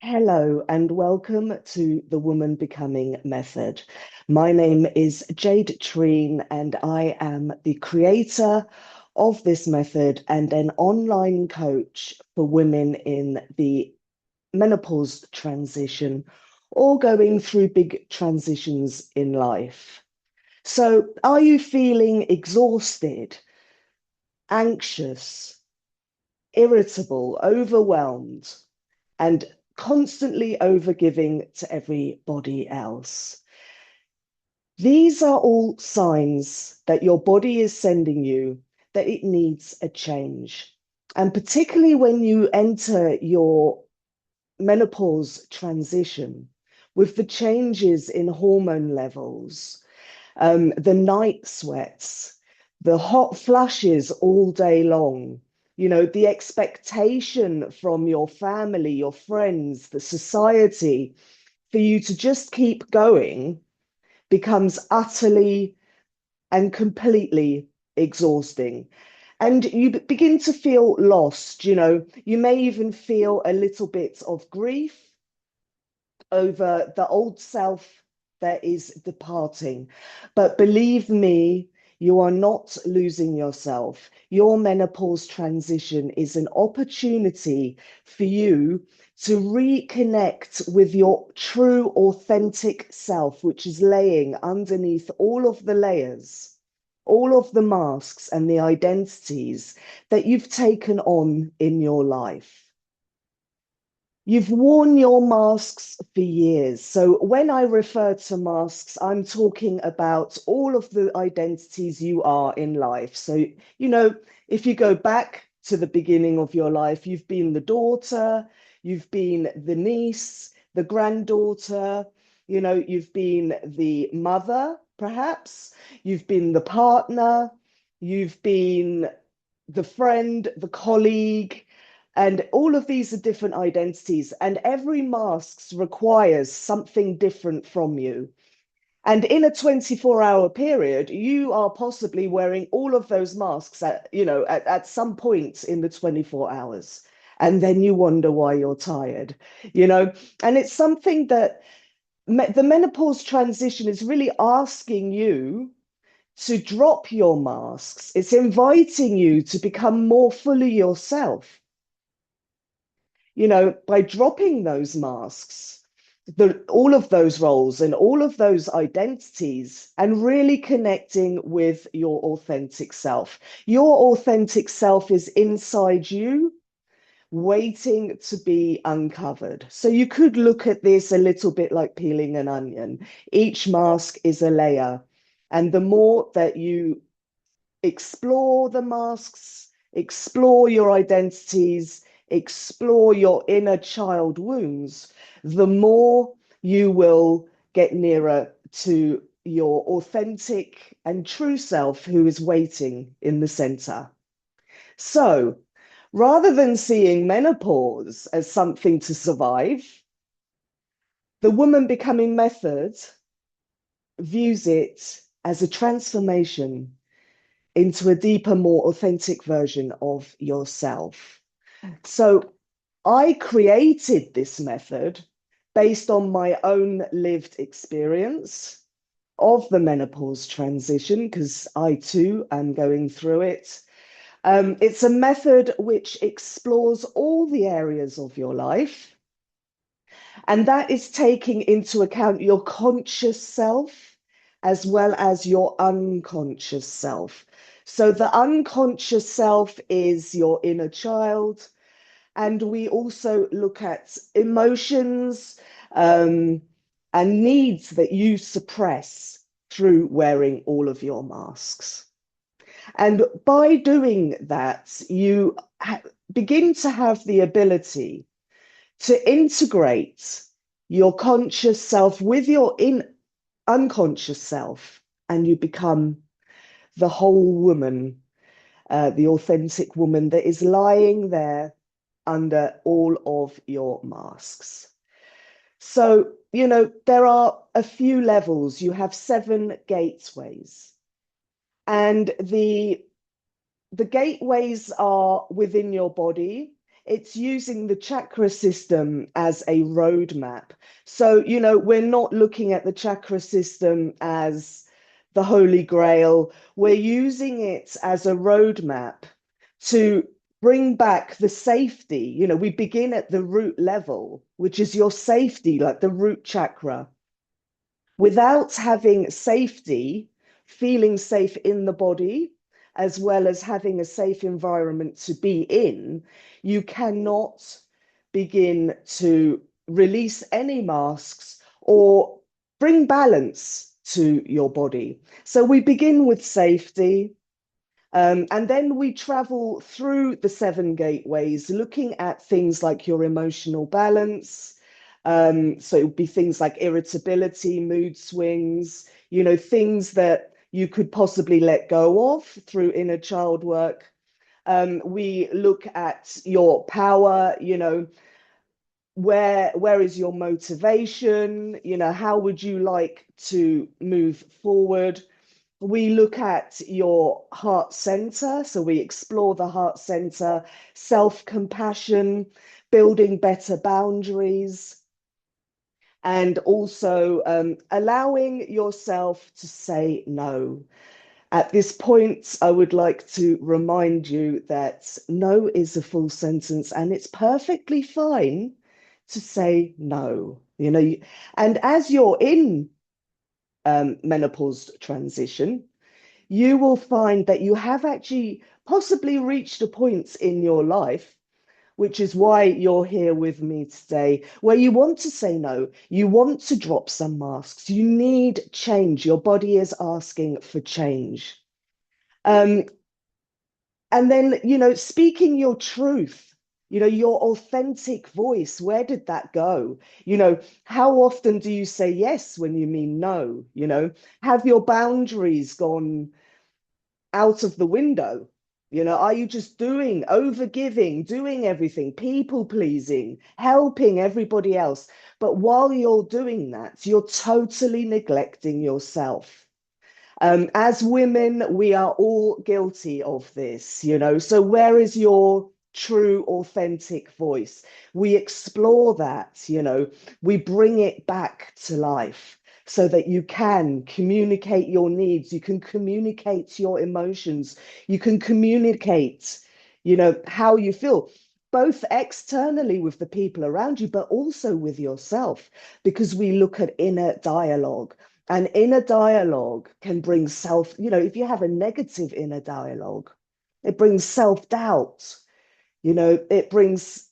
Hello and welcome to the Woman Becoming Method. My name is Jade Treen and I am the creator of this method and an online coach for women in the menopause transition or going through big transitions in life. So, are you feeling exhausted, anxious, irritable, overwhelmed, and constantly overgiving to everybody else? These are all signs that your body is sending you that it needs a change. And particularly when you enter your menopause transition with the changes in hormone levels, the night sweats, the hot flushes all day long, the expectation from your family, your friends, the society for you to just keep going becomes utterly and completely exhausting. And you begin to feel lost, you may even feel a little bit of grief over the old self that is departing. But believe me, you are not losing yourself. Your menopause transition is an opportunity for you to reconnect with your true, authentic self, which is laying underneath all of the layers, all of the masks and the identities that you've taken on in your life. You've worn your masks for years. So when I refer to masks, I'm talking about all of the identities you are in life. So, if you go back to the beginning of your life, you've been the daughter, you've been the niece, the granddaughter, you've been the mother, perhaps, you've been the partner, you've been the friend, the colleague, and all of these are different identities, and every mask requires something different from you. And in a 24-hour period, you are possibly wearing all of those masks at some point in the 24 hours. And then you wonder why you're tired, and it's something that the menopause transition is really asking you to drop your masks. It's inviting you to become more fully yourself, by dropping those masks, all of those roles and all of those identities, and really connecting with your authentic self. Your authentic self is inside you, waiting to be uncovered. So you could look at this a little bit like peeling an onion. Each mask is a layer. And the more that you explore the masks, explore your identities, explore your inner child wounds, the more you will get nearer to your authentic and true self who is waiting in the center. So rather than seeing menopause as something to survive, the Woman Becoming Method views it as a transformation into a deeper, more authentic version of yourself. So I created this method based on my own lived experience of the menopause transition, because I too am going through it. It's a method which explores all the areas of your life, and that is taking into account your conscious self as well as your unconscious self. So the unconscious self is your inner child. And we also look at emotions and needs that you suppress through wearing all of your masks. And by doing that, you begin to have the ability to integrate your conscious self with your unconscious self, and you become the whole woman, the authentic woman that is lying there under all of your masks. So, there are a few levels. You have 7 gateways, and the gateways are within your body. it's using the chakra system as a roadmap. So, we're not looking at the chakra system as the Holy Grail. We're using it as a roadmap to bring back the safety. We begin at the root level, which is your safety, like the root chakra. Without having safety, feeling safe in the body, as well as having a safe environment to be in, you cannot begin to release any masks or bring balance to your body. So we begin with safety. And then we travel through the seven gateways, looking at things like your emotional balance. So it would be things like irritability, mood swings, things that you could possibly let go of through inner child work. We look at your power, where is your motivation? How would you like to move forward? We look at your heart center. So we explore the heart center, self-compassion, building better boundaries, and also allowing yourself to say no. At this point, I would like to remind you that no is a full sentence and it's perfectly fine to say no. And as you're in menopause transition, you will find that you have actually possibly reached a point in your life, which is why you're here with me today, where you want to say no, you want to drop some masks, you need change. Your body is asking for change. Um, and then, speaking your truth, your authentic voice, where did that go? How often do you say yes when you mean no? Have your boundaries gone out of the window? Are you just over giving, doing everything, people pleasing, helping everybody else? But while you're doing that, you're totally neglecting yourself. As women, we are all guilty of this, So where is your true, authentic voice? We explore that, we bring it back to life so that you can communicate your needs, you can communicate your emotions, you can communicate, how you feel, both externally with the people around you, but also with yourself, because we look at inner dialogue. And inner dialogue can bring if you have a negative inner dialogue, it brings self-doubt, it brings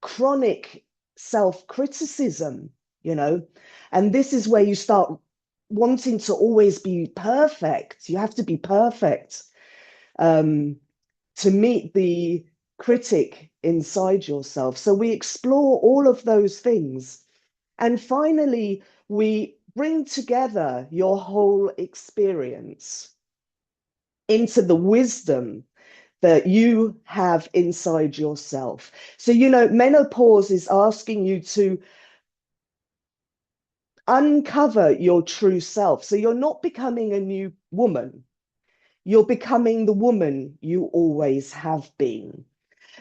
chronic self-criticism, you know, and this is where you start wanting to always be perfect. You have to be perfect to meet the critic inside yourself. So we explore all of those things. And finally, we bring together your whole experience into the wisdom that you have inside yourself. So, menopause is asking you to uncover your true self. So you're not becoming a new woman. You're becoming the woman you always have been.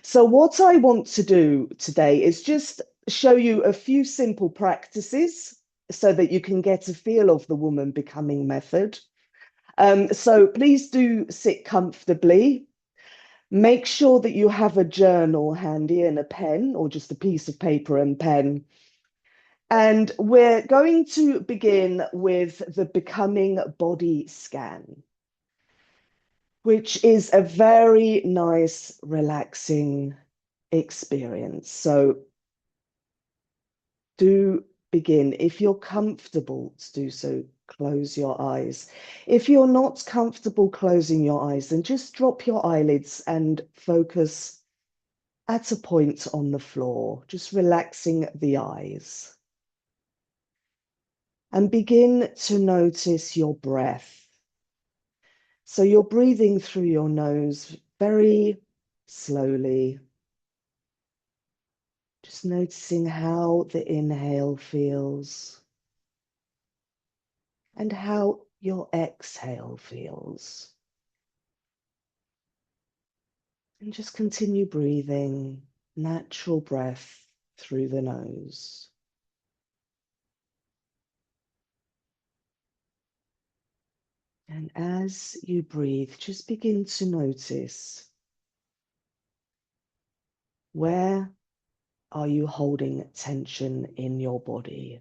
So what I want to do today is just show you a few simple practices so that you can get a feel of the woman becoming method. So please do sit comfortably. Make sure that you have a journal handy and a pen or just a piece of paper and pen. And we're going to begin with the becoming body scan, which is a very nice, relaxing experience. So do begin. If you're comfortable to do so, close your eyes. If you're not comfortable closing your eyes, then just drop your eyelids and focus at a point on the floor, just relaxing the eyes. And begin to notice your breath. So you're breathing through your nose very slowly. Just noticing how the inhale feels and how your exhale feels. And just continue breathing natural breath through the nose. And as you breathe, just begin to notice, where are you holding tension in your body?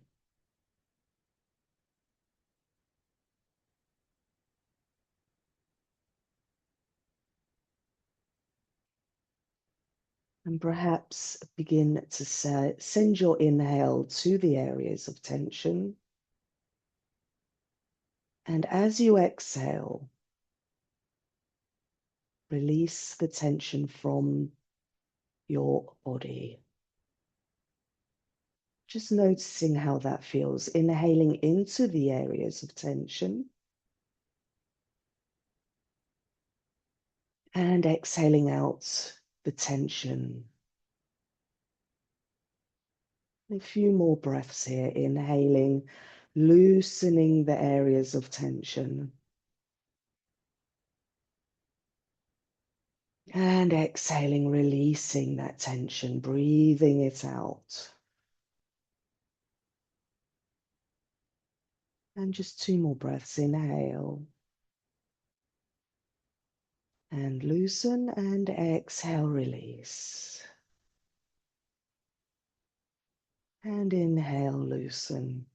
And perhaps begin to send your inhale to the areas of tension. And as you exhale, release the tension from your body. Just noticing how that feels, inhaling into the areas of tension and exhaling out the tension. A few more breaths here, inhaling, loosening the areas of tension. And exhaling, releasing that tension, breathing it out. And just 2 more breaths, inhale. And loosen and exhale, release. And inhale, loosen.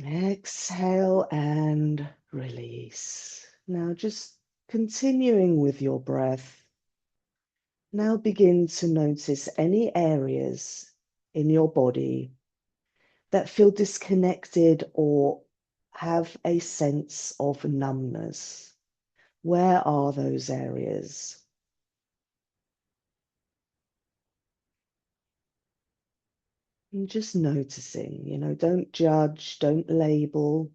Exhale and release. Now just continuing with your breath. Now begin to notice any areas in your body that feel disconnected or have a sense of numbness. Where are those areas? And just noticing, don't judge, don't label,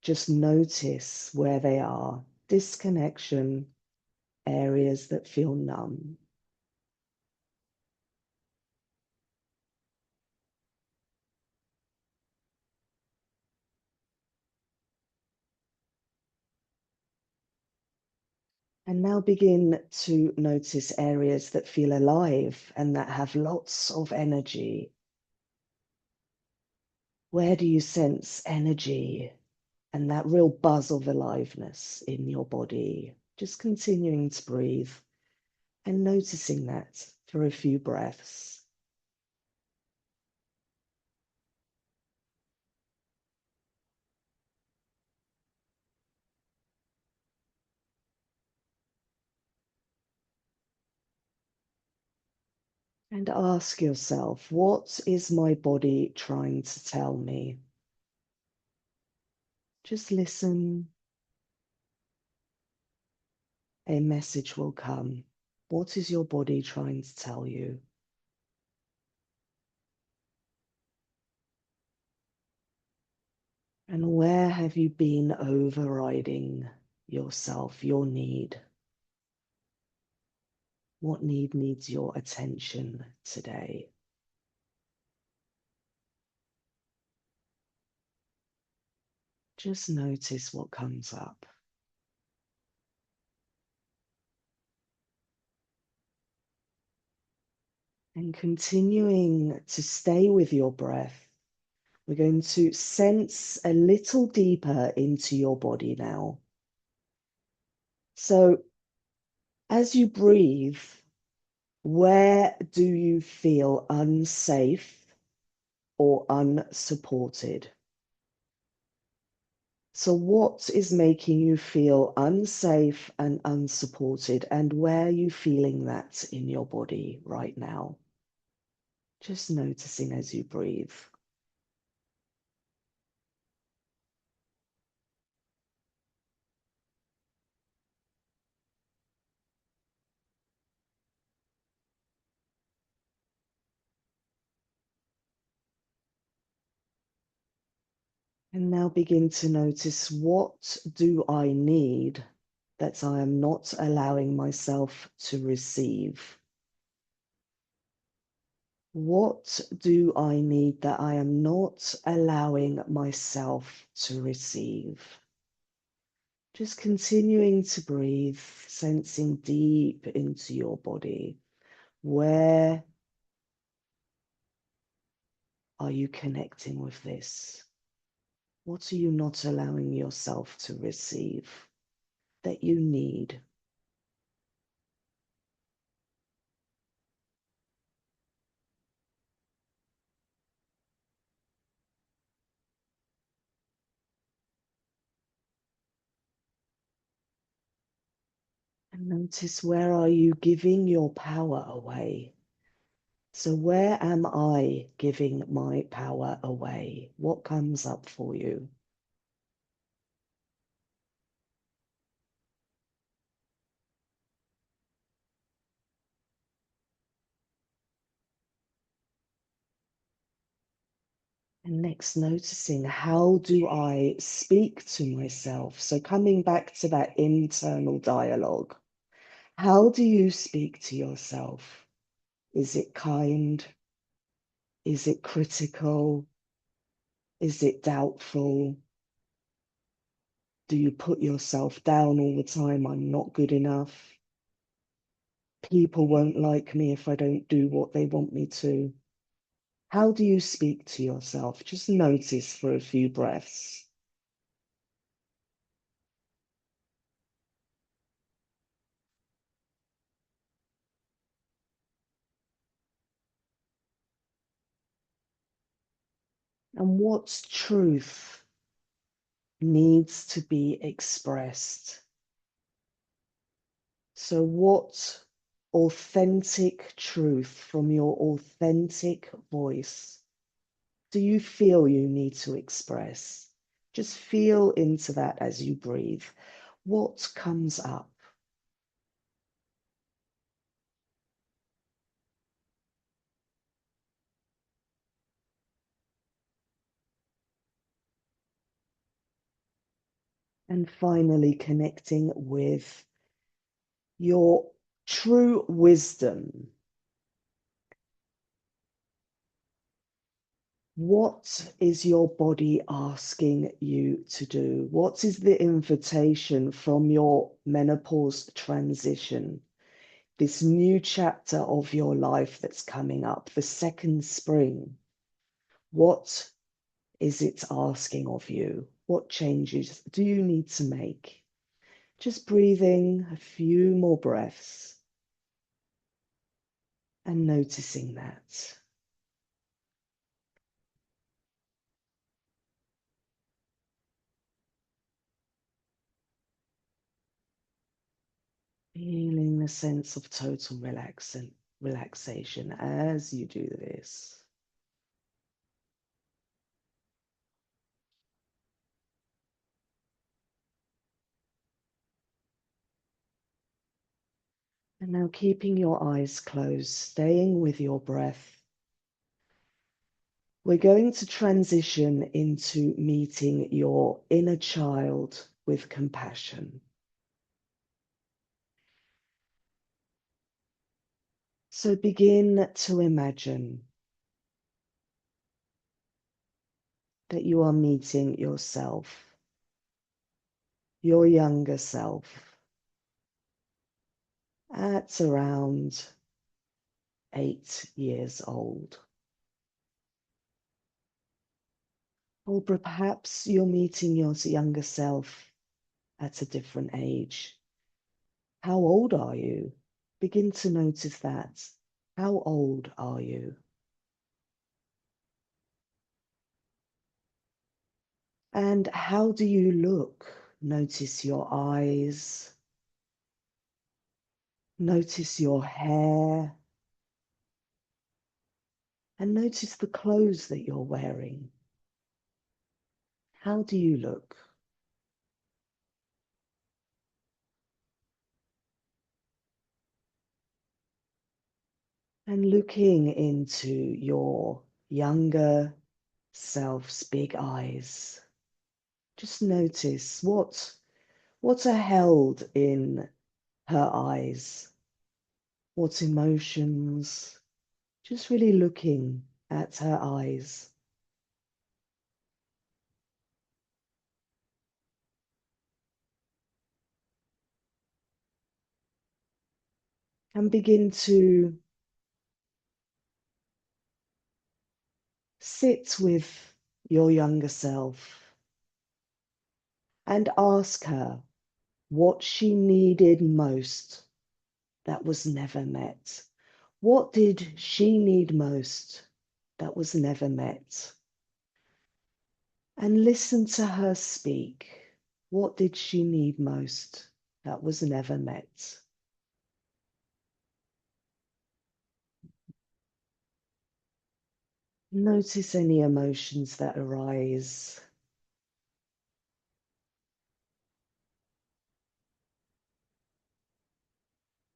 just notice where they are. Disconnection, areas that feel numb. And now begin to notice areas that feel alive and that have lots of energy. Where do you sense energy and that real buzz of aliveness in your body? Just continuing to breathe and noticing that for a few breaths. And ask yourself, what is my body trying to tell me? Just listen. A message will come. What is your body trying to tell you? And where have you been overriding yourself, your need? What need needs your attention today? Just notice what comes up. And continuing to stay with your breath, we're going to sense a little deeper into your body now. So as you breathe, where do you feel unsafe or unsupported? So what is making you feel unsafe and unsupported, and where are you feeling that in your body right now? Just noticing as you breathe. And now begin to notice, what do I need that I am not allowing myself to receive? What do I need that I am not allowing myself to receive? Just continuing to breathe, sensing deep into your body. Where are you connecting with this? What are you not allowing yourself to receive that you need? And notice, where are you giving your power away? So where am I giving my power away? What comes up for you? And next, noticing, how do I speak to myself? So coming back to that internal dialogue, how do you speak to yourself? Is it kind? Is it critical? Is it doubtful? Do you put yourself down all the time? I'm not good enough. People won't like me if I don't do what they want me to. How do you speak to yourself? Just notice for a few breaths. And what truth needs to be expressed? So, what authentic truth from your authentic voice do you feel you need to express? Just feel into that as you breathe. What comes up? And finally, connecting with your true wisdom. What is your body asking you to do? What is the invitation from your menopause transition? This new chapter of your life that's coming up, the second spring. What is it asking of you? What changes do you need to make? Just breathing a few more breaths and noticing that. Feeling a sense of total relaxation as you do this. And now keeping your eyes closed, staying with your breath, we're going to transition into meeting your inner child with compassion. So begin to imagine that you are meeting yourself, your younger self, at around 8 years old. Or perhaps you're meeting your younger self at a different age. How old are you? Begin to notice that. How old are you? And how do you look? Notice your eyes. Notice your hair. And notice the clothes that you're wearing. How do you look? And looking into your younger self's big eyes. Just notice what are held in her eyes. What emotions? Just really looking at her eyes. and begin to sit with your younger self and ask her what she needed most that was never met. What did she need most that was never met? And listen to her speak. What did she need most that was never met? Notice any emotions that arise.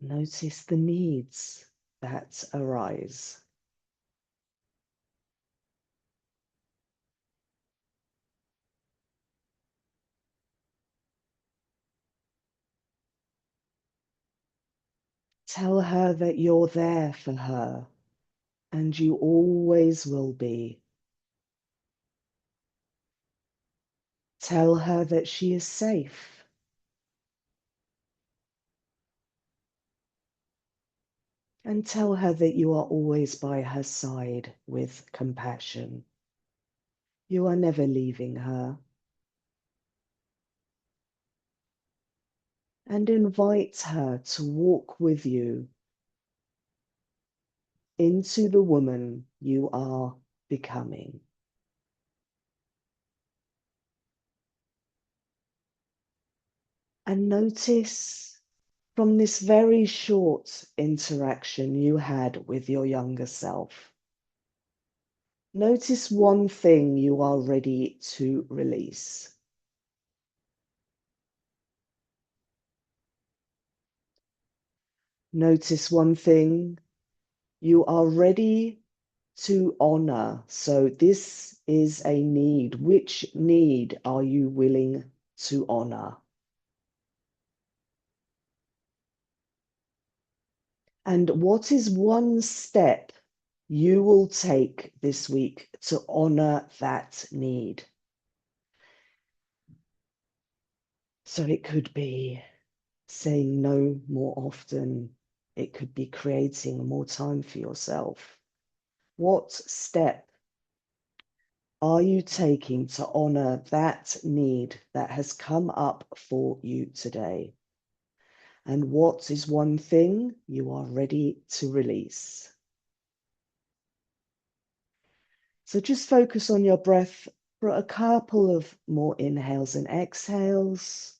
Notice the needs that arise. Tell her that you're there for her and you always will be. Tell her that she is safe. And tell her that you are always by her side with compassion. You are never leaving her. And invite her to walk with you into the woman you are becoming. And notice from this very short interaction you had with your younger self, notice one thing you are ready to release. Notice one thing you are ready to honor. So this is a need. Which need are you willing to honor? And what is one step you will take this week to honor that need? So it could be saying no more often. It could be creating more time for yourself. What step are you taking to honor that need that has come up for you today? And what is one thing you are ready to release? So just focus on your breath for a couple of more inhales and exhales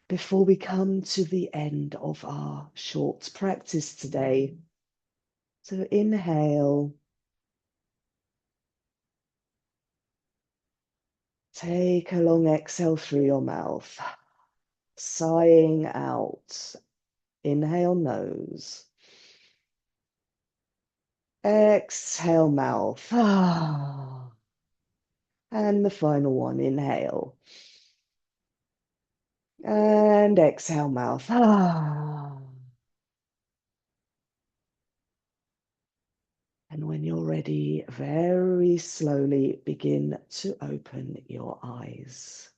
before we come to the end of our short practice today. So inhale, take a long exhale through your mouth, sighing out. Inhale nose, exhale mouth. And the final one, inhale. And exhale mouth. And when you're ready, very slowly begin to open your eyes.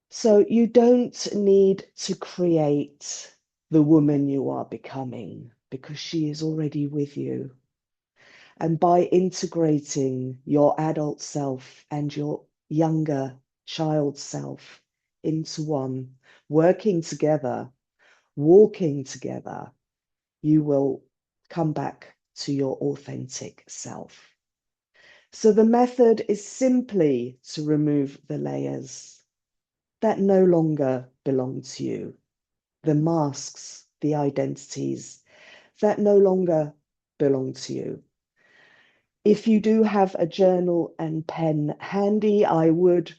So you don't need to create the woman you are becoming because she is already with you. And by integrating your adult self and your younger child self into one, working together, walking together, you will come back to your authentic self. So the method is simply to remove the layers that no longer belong to you, the masks, the identities that no longer belong to you. If you do have a journal and pen handy, I would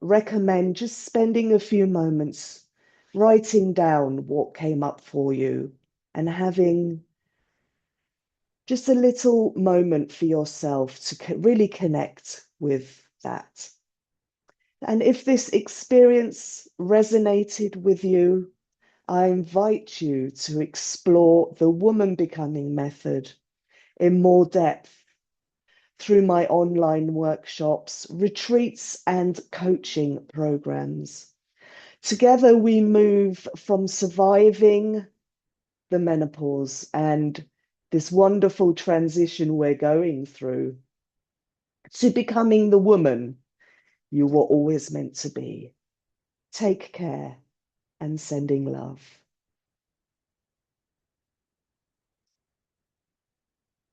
recommend just spending a few moments writing down what came up for you and having just a little moment for yourself to really connect with that. And if this experience resonated with you, I invite you to explore the woman becoming method in more depth through my online workshops, retreats, and coaching programs Together, we move from surviving the menopause and this wonderful transition we're going through to becoming the woman you were always meant to be. Take care and sending love.